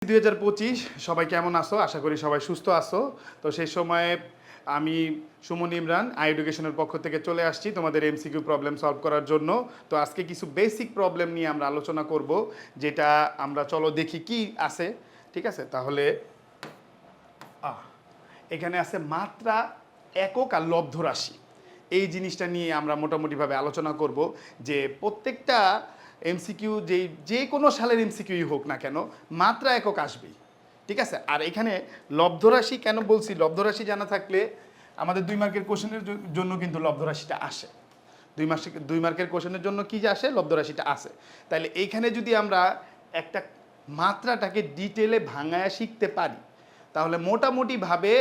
2025 সবাই কেমন আছো? আশা করি সবাই সুস্থ আছো। তো সেই সময়ে আমি সুমন ইমরান এডুকেশনের পক্ষ থেকে চলে আসছি তোমাদের এমসিকিউ প্রবলেম সলভ করার জন্য। তো আজকে কিছু বেসিক প্রবলেম নিয়ে আমরা আলোচনা করব, যেটা আমরা চলো দেখি কি আছে। ঠিক আছে, তাহলে এখানে আছে মাত্রা, একক আর লব্ধ রাশি। এই জিনিসটা নিয়ে আমরা মোটামুটিভাবে আলোচনা করব যে প্রত্যেকটা এমসিকিউ যে কোনো সালের এমসিকিউই হোক না কেন, মাত্রা একক আসবেই। ঠিক আছে, আর এখানে লব্ধ রাশি কেন বলছি, লব্ধ রাশি জানা থাকলে আমাদের 2 মার্কের কোশ্চেনের জন্য কিন্তু লব্ধ রাশিটা আসে। 2 মার্কের কোশ্চেনের জন্য কি যে আসে, লব্ধ রাশিটা আসে। তাহলে এইখানে যদি আমরা একটা মাত্রাটাকে ডিটেলে ভাঙায়া শিখতে পারি, তাহলে মোটামুটিভাবে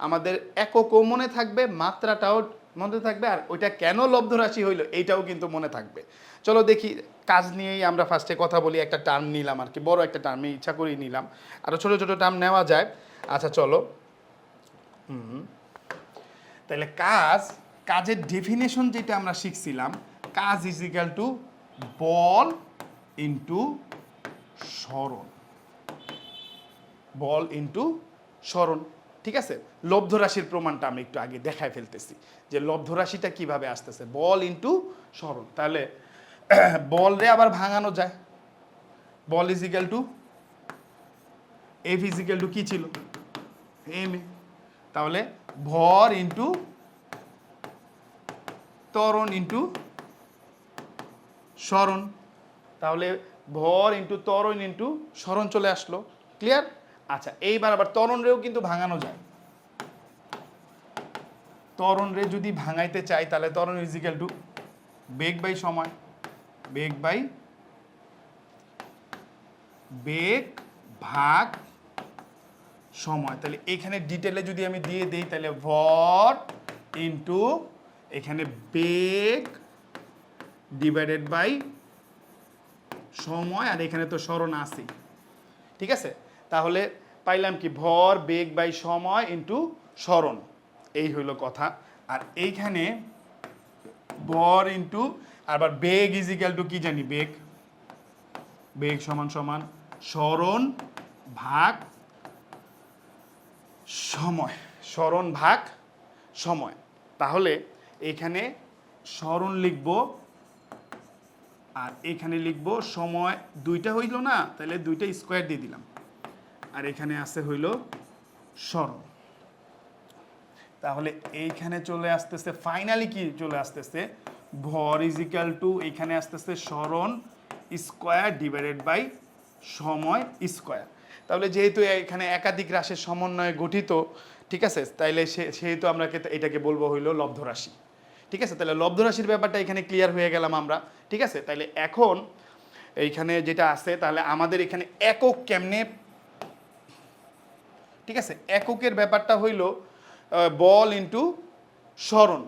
আমাদের এককও মনে থাকবে, মাত্রাটাও মনে থাকবে, আর ওইটা কেন লব্ধ রাশি হইলো এইটাও কিন্তু মনে থাকবে। চলো দেখি, কাজ নিয়েই আমরা ফার্স্টে কথা বলি। একটা টার্ম নিলাম আর কি, বড় একটা টার্ম ইচ্ছা করেই নিলাম, আরও ছোটো ছোটো টার্ম নেওয়া যায়। আচ্ছা চলো, তাহলে কাজের ডেফিনেশন যেটা আমরা শিখছিলাম, কাজ is equal two ball into সরণ, বল ইন্টু সরণ। ঠিক আছে, লব্ধ রাশির প্রমাণটা আমি একটু আগে দেখায় ফেলতেছি যে লব্ধ রাশিটা কিভাবে আসতেছে, বল ইন্টু সরণ। তাহলে বল রে আবার ভাঙানো যায়, বল is equal to F is equal to কি ছিল, এম এ। তাহলে ভর ইন্টু ত্বরণ ইন্টু সরণ, তাহলে ভর ইন্টু ত্বরণ ইন্টু সরণ চলে আসলো। ক্লিয়ার? আচ্ছা, এইবার আবার ত্বরণ রেও কিন্তু ভাঙানো যায়। ত্বরণ রে যদি ভাঙাইতে চাই তাহলে ত্বরণ ইজ ইকাল টু বেগ বাই সময়, বেগ বাই বেগ ভাগ সময়। তাহলে এখানে ডিটেলে যদি আমি দিয়ে দিই, তাহলে ভর ইন্টু এখানে বেগ ডিভাইডেড বাই সময়, আর এখানে তো সরণ আছে। ঠিক আছে, তাহলে পাইলাম কি, ভর বেগ বাই সময় ইন্টু সরণ, এই হইল কথা। আর এইখানে ভর ইন্টু আবার বেগ ইজ ইকাল টু কি জানি, বেগ, বেগ সমান সমান সরণ ভাগ সময়, সরণ ভাগ সময়। তাহলে এখানে সরণ লিখব আর এখানে লিখব সময়, দুইটা হইল না, তাহলে দুইটা স্কোয়ার দিয়ে দিলাম, আর এখানে আছে হইল সরণ। তাহলে এইখানে চলে আসতেছে ফাইনালি কি চলে আসতেছে, ভর ইজ ইকাল টু এখানে আসতেছে সরণ স্কোয়ার ডিভাইডেড বাই সময় স্কোয়ার। তাহলে যেহেতু এখানে একাধিক রাশির সমন্বয়ে গঠিত, ঠিক আছে, তাইলে সেহেতু আমরা এটাকে বলবো হইলো লব্ধ রাশি। ঠিক আছে, তাহলে লব্ধ রাশির ব্যাপারটা এখানে ক্লিয়ার হয়ে গেলাম আমরা। ঠিক আছে, তাহলে এখন এইখানে যেটা আছে, তাহলে আমাদের এখানে একক কেমনে, ঠিক আছে, এককের ব্যাপারটা হইল বল ইন্টু সরণ।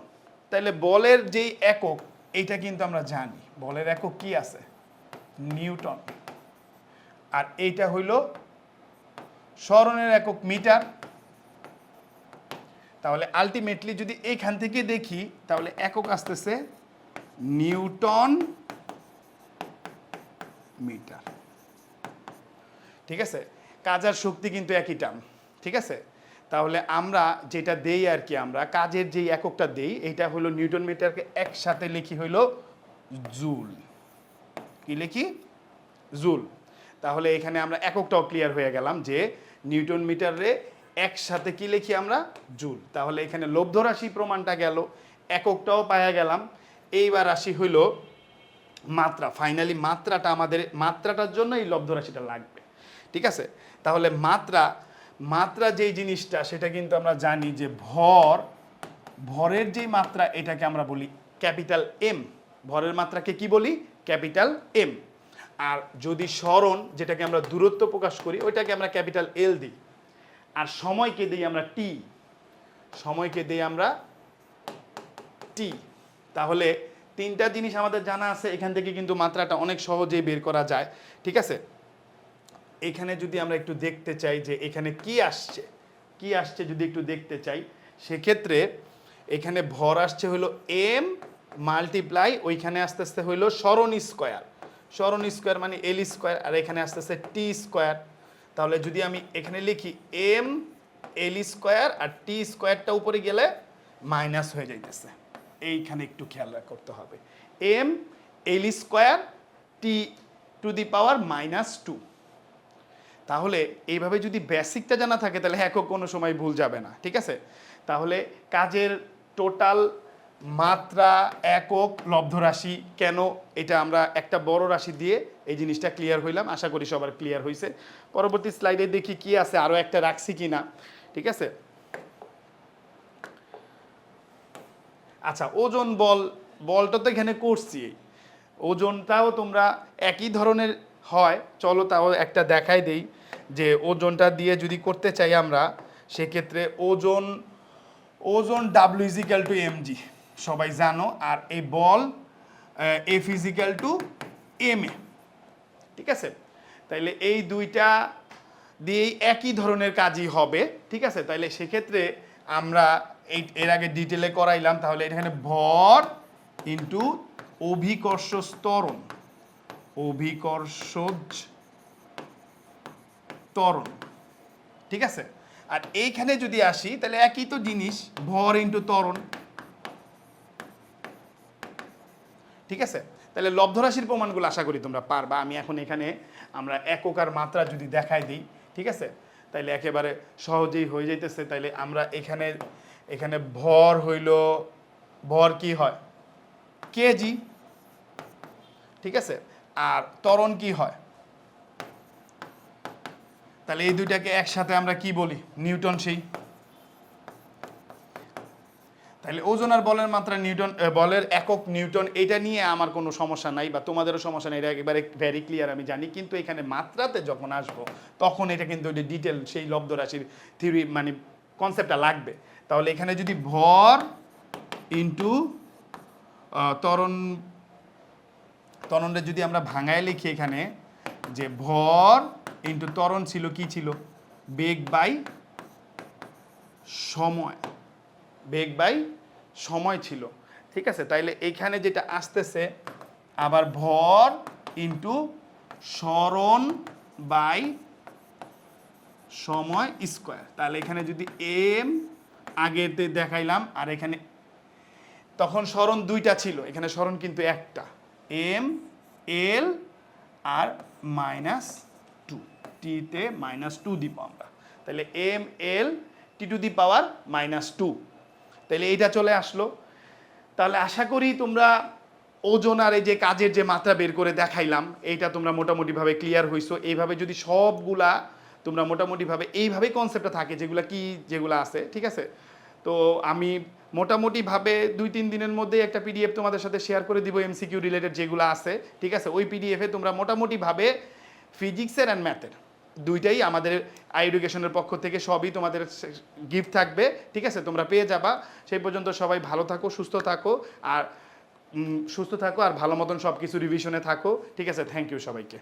তাহলে বলের যেই একক, এইটা কিন্তু আমরা জানি, বলের একক কি আছে, নিউটন, আর এইটা হইল সরণের একক মিটার। তাহলে আলটিমেটলি যদি এইখান থেকে দেখি, তাহলে একক আসতেছে নিউটন মিটার। ঠিক আছে, কাজ আর শক্তি কিন্তু একই টার্ম। ঠিক আছে, তাহলে আমরা যেটা দেই আর কি, আমরা কাজের যেই এককটা দেই, এইটা হলো নিউটন মিটারকে একসাথে লিখি হইল জুল। কি লিখি? জুল। তাহলে এখানে আমরা এককটাও ক্লিয়ার হয়ে গেলাম যে নিউটন মিটারে একসাথে কি লিখি আমরা, জুল। তাহলে এখানে লব্ধ রাশি প্রমাণটা গেল, এককটাও পাওয়া গেলাম। এইবার রাশি হইল মাত্রা। ফাইনালি মাত্রাটা আমাদের, মাত্রাটার জন্য এই লব্ধ রাশিটা লাগবে। ঠিক আছে, তাহলে মাত্রা যেই জিনিসটা, সেটা কিন্তু আমরা জানি যে ভরের যেই মাত্রা, এটাকে আমরা বলি ক্যাপিটাল এম। ভরের মাত্রাকে কি বলি? Capital M. আর যদি সরণ, যেটাকে আমরা দূরত্ব প্রকাশ করি, ওইটাকে আমরা ক্যাপিটাল এল দিই। আর সময়কে দিই আমরা টি, সময়কে দিই আমরা টি। তাহলে তিনটা জিনিস আমাদের জানা আছে, এখান থেকে কিন্তু মাত্রাটা অনেক সহজেই বের করা যায়। ঠিক আছে, এখানে যদি আমরা একটু দেখতে চাই যে এখানে কি আসছে যদি একটু দেখতে চাই, সেক্ষেত্রে এখানে ভর আসছে হলো এম মাল্টিপ্লাই, ওইখানে আস্তে আস্তে হইলো সরণ স্কোয়ার, সরণ স্কোয়ার মানে এল স্কোয়ার, আর এখানে আসতেছে টি স্কোয়ার। তাহলে যদি আমি এখানে লিখি এম এল স্কোয়ার আর টি স্কোয়ারটা উপরে গেলে মাইনাস হয়ে যাইতেছে, এইখানে একটু খেয়াল করতে হবে। M L square T to the power -2। তাহলে এইভাবে যদি বেসিকটা জানা থাকে তাহলে একক কোনো সময় ভুল যাবে না, ঠিক আছে। তাহলে কাজের টোটাল মাত্রা, একক, লব্ধ রাশি কেন, এটা আমরা একটা বড় রাশি দিয়ে এই জিনিসটা ক্লিয়ার হইলাম। আশা করি সবার ক্লিয়ার হয়েছে। পরবর্তী স্লাইডে দেখি কি আছে, আরও একটা রাখছি কিনা, ঠিক আছে। আচ্ছা, ওজন বলটা তো এখানে করছি, ওজনটাও তোমরা একই ধরনের হয়। চলো তাও একটা দেখাই দেই যে ওজনটা দিয়ে যদি করতে চাই আমরা, সেক্ষেত্রে ওজন ডাব্লিউ ইজিক্যাল টু এমজি সবাই জানো, আর এই বল F is equal two M A, ঠিক আছে। তাইলে এই দুইটা দিয়েই একই ধরনের কাজই হবে, ঠিক আছে। তাইলে সেক্ষেত্রে আমরা এর আগে ডিটেলে করাইলাম। তাহলে এখানে ভর ইন্টু অভিকর্ষজ ত্বরণ, অভিকর্ষজ ত্বরণ, ঠিক আছে। আর এইখানে যদি আসি তাহলে একই তো জিনিস, ভর ইন্টু ত্বরণ, ঠিক আছে। তাহলে লব্ধ রাশির প্রমাণগুলো আশা করি তোমরা পারবা। আমি এখন এখানে আমরা একক আর মাত্রা যদি দেখাই দিই, ঠিক আছে, তাইলে একেবারে সহজেই হয়ে যাইতেছে। তাইলে আমরা এখানে ভর হইল, ভর কি হয় কেজি, ঠিক আছে, আর ত্বরণ কি হয়, তাহলে এই দুইটাকে একসাথে আমরা কি বলি, নিউটন। সেই তাহলে ওজন আর বলের মাত্রা নিউটন, বলের একক নিউটন, এটা নিয়ে আমার কোনো সমস্যা নাই বা তোমাদেরও সমস্যা নেই, এটা একেবারে ভেরি ক্লিয়ার আমি জানি। কিন্তু এখানে মাত্রাতে যখন আসবো তখন এটা কিন্তু ডিটেল সেই লব্ধ রাশির থিওরি মানে কনসেপ্টটা লাগবে। তাহলে এখানে যদি ভর ইন্টু ত্বরণটা যদি আমরা ভাঙায় লিখি, এখানে যে ভর ইন্টু ত্বরণ ছিল কি ছিল, বেগ বাই সময়, বেগ বাই সময় ছিল, ঠিক আছে। তাইলে এইখানে যেটা আসতেছে আবার ভর ইন্টু সরণ বাই সময় স্কোয়ার। তাহলে এখানে যদি এম আগেতে দেখাইলাম, আর এখানে তখন সরণ দুইটা ছিল, এখানে সরণ কিন্তু একটা, এম এল আর -2, টিতে -2 দিব আমরা। তাহলে M L T to the power -2, তাহলে এইটা চলে আসলো। তাহলে আশা করি তোমরা ওজন আর এই যে কাজের যে মাত্রা বের করে দেখাইলাম, এইটা তোমরা মোটামুটিভাবে ক্লিয়ার হইছো। এইভাবে যদি সবগুলা তোমরা মোটামুটিভাবে এইভাবেই কনসেপ্টটা থাকে যেগুলো আছে, ঠিক আছে। তো আমি মোটামুটিভাবে 2-3 দিনের মধ্যে একটা পিডিএফ তোমাদের সাথে শেয়ার করে দিব এমসিকিউ রিলেটেড যেগুলো আছে, ঠিক আছে। ওই পিডিএফে তোমরা মোটামুটিভাবে ফিজিক্সের অ্যান্ড ম্যাথের দুইটাই আমাদের আই এডুকেশনের পক্ষ থেকে সবই তোমাদের গিফট থাকবে, ঠিক আছে, তোমরা পেয়ে যাবা। সেই পর্যন্ত সবাই ভালো থাকো, সুস্থ থাকো, আর ভালো মতন সব কিছু রিভিশনে থাকো, ঠিক আছে। থ্যাংক ইউ সবাইকে।